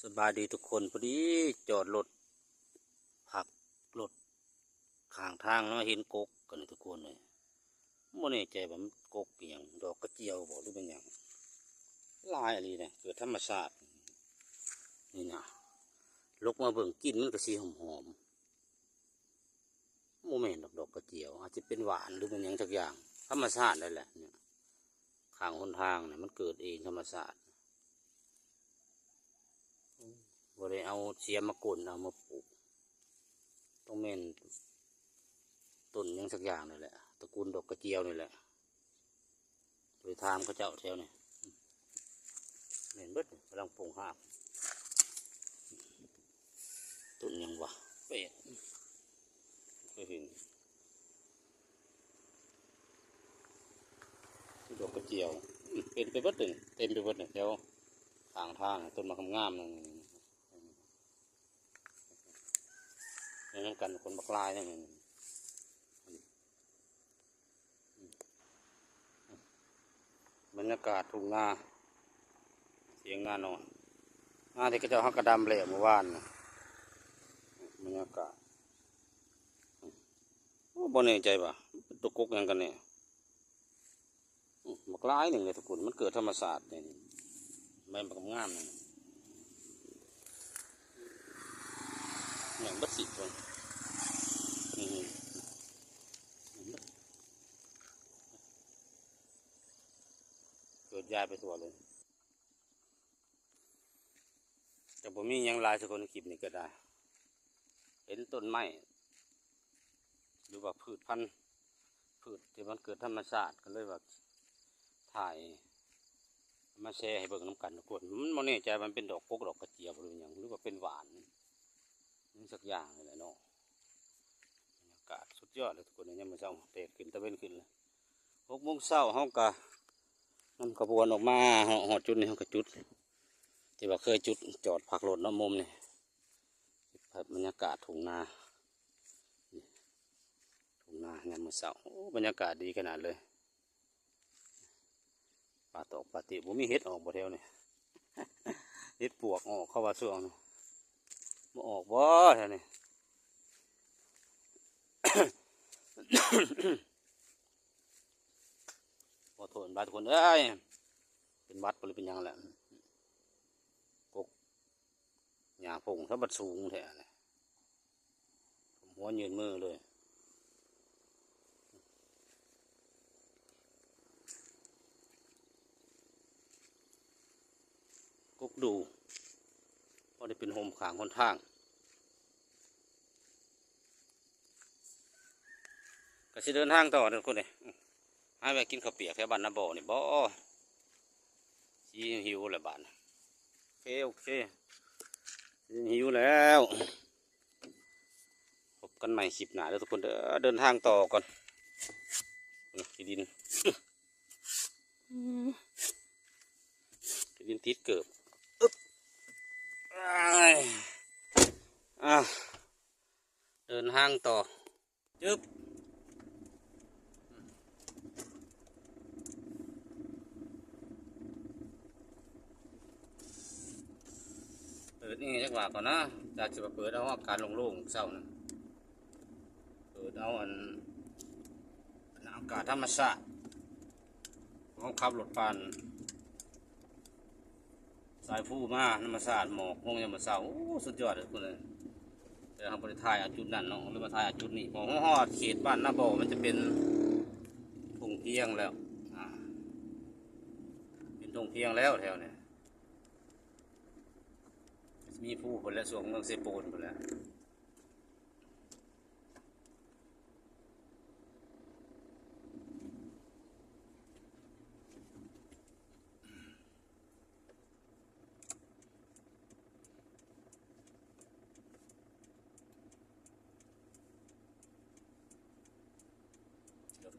สบายดีทุกคนพอดีจอดรถผักรถข้างทางแล้วเห็นกกกันทุกคนเลยโมเน่ใจว่ามันกกอย่างดอกกระเจียวบอกหรือเป็นอย่างลายอะไรเนี่ยเกิดธรรมชาตินี่นะลกมาเบิ่งกินมันก็สีหอมโมเมนดอกกระเจียวอาจจะเป็นหวานหรือเป็นอย่างสักอย่างธรรมชาตินั่นแหละเนี่ยข้างหนทางเนี่ยมันเกิดเองธรรมชาติบ่ได้เอาเสียมากลเอามาปลูกต้องเม่นต้นยังสักอย่างนี่แหละตระกูลดอกกระเจียวนี่แหละโดยทามเขาเจ้าแถวนี่เม่นเบิดกำลังปลูกหาบต้นยังวะเป็ดเคยเห็นดอกกระเจียวเป็นไปเบิดเลยเต็มไปเบิดเลยแถวทางต้นมะขามงามนั่นนี่กันคนบักลายนี่บรรยากาศทุ่งนาเสียงนาหน่อยนาที่เขาจะหักกระดำเละเมื่อวานบรรยากาศบ่แน่ใจป่ะตกกกยังกันเนี่ยบักลายหนึ่งเลยทุกคนมันเกิดธรรมศาสตร์เนี่ยใบบักงามเนี่ยอย่างบัดสิตรงเกิดยายไปตัวเลยแต่ผมมียังลายสักคนในคลิปนี้ก็ได้เห็นต้นไม้หรือว่าพืชพันธุ์พืชที่มันเกิดธรรมชาติก็เลยว่าถ่ายมาแชร์ให้เบิ่งน้ำกันทุกคนมันโมเน่ใจมันเป็นดอกกกดอกกระเจียวหรืออย่างหรือว่าเป็นหวานนี่สักอย่างนี่แหละเนาะบรรยากาศสุดยอดเลยทุกคนเนี่ยมันเช้าเตะขึ้นตะเวนขึ้นเลย6 โมงเช้าเฮากะนำขบวนออกมาหอดจุดนี่เฮากะจุดที่ว่าเคยจุดจอดผักรถน้ำมุมนี่บรรยากาศทุ่งนาเนี่ยามมื้อเช้าบรรยากาศดีขนาดเลยป่าตอกป่าติบ่มีเห็ดออกบ่แถวนี่เห็ดปวกออกเข้าว่าช่วงนี่บ่ออกบ่แถวนี้ ขอโทษบาดทุกคนเอ้ยเป็นวัดหรือเป็นยังแหละกกหญ้าผงถ้าบัดสูงแท้เลยผมหัวยืนมือเลยกกดูพอได้เป็นโฮมขางคนทางก็สิเดินทางต่อทุกคนเลยให้ไปกินข้าวเปียกแถวบ้านนาบ่อนี่บ่สิหิวแล้วบ้านโอเคหิวแล้วพบกันใหม่คลิปหน้าเด้อทุกคนเดินทางต่อก่อนที่ดินติดเกือบเดินทางต่อจึ๊บเปิดนี่จักว่าก่อนนะจากจะเปิดเอาอาการโล่งๆเศร้านะเปิดเอาอากาศธรรมชาติของขับรถผ่านสายผู้มาธรรมชาติหมอกลงยามมื้อเช้าสุดยอดเลยคุณเลยแต่ทางบริษัทจุดนั้นเนาะหรือมาถ่ายจุดนี้พอฮอดเขตบ้านนาบ่อมันจะเป็นทุ่งเพียงแล้วเป็นทุ่งเพียงแล้วแถวเนี่ยมีผู้คนและส่วนเมืองเซโปนคนแล้ว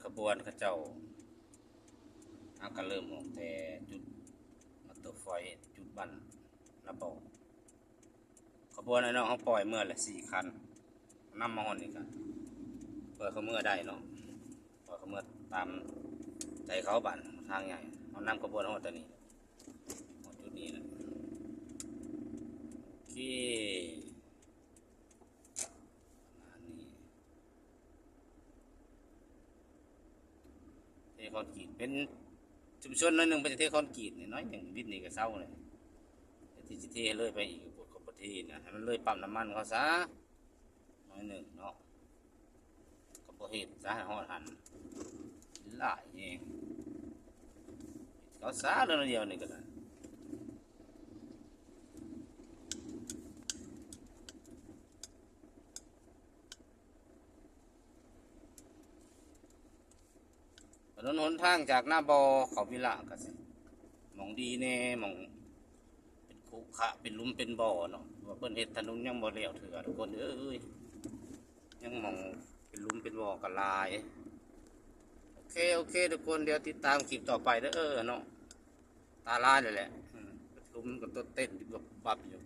ขบวนข้าเจ้าก็เริ่มออกแต่จุดมอเตอร์ไฟจุดบันนาบ่อขบวนไอ้น้องเขาปล่อยเมื่อละ4 คันนำมาหอนอีกกันเปิดเขาเมื่อได้เนาะเปิดเขาเมื่อตามใจเขาบันทางใหญ่เขานำขบวนหอดตัวนี้หอดจุดนี้นะ เป็นชุมชนน้อยหนึ่งเป็นเทคอนกรีตนี่น้อยหนึ่งวิทย์นี่ก็เศร้าเลยที่จะเทเลยไปอีกกับประเทศนะให้มันเลยปั๊มน้ำมันเขาซะน้อยหนึ่งเนาะกับประเทศซะให้หอดหันหลายเองเขาซะเรื่องเดียวนี่ก็ได้ถนนหนทางจากหน้าบอเขาพิละก็สิมองดีแน่มองเป็นขุขะเป็นลุ่มเป็นบ่อเนาะว่าเพิ่นเฮ็ดถนนยังบ่แล้วเถื่อทุกคนเอ้ยยังมองเป็นลุ่มเป็นบ่อก็ลายโอเคทุกคนเดี๋ยวติดตามคลิปต่อไปเด้อเนาะตาลายเลยแหละลุ่มกับต้นเต้นกับบับอยู่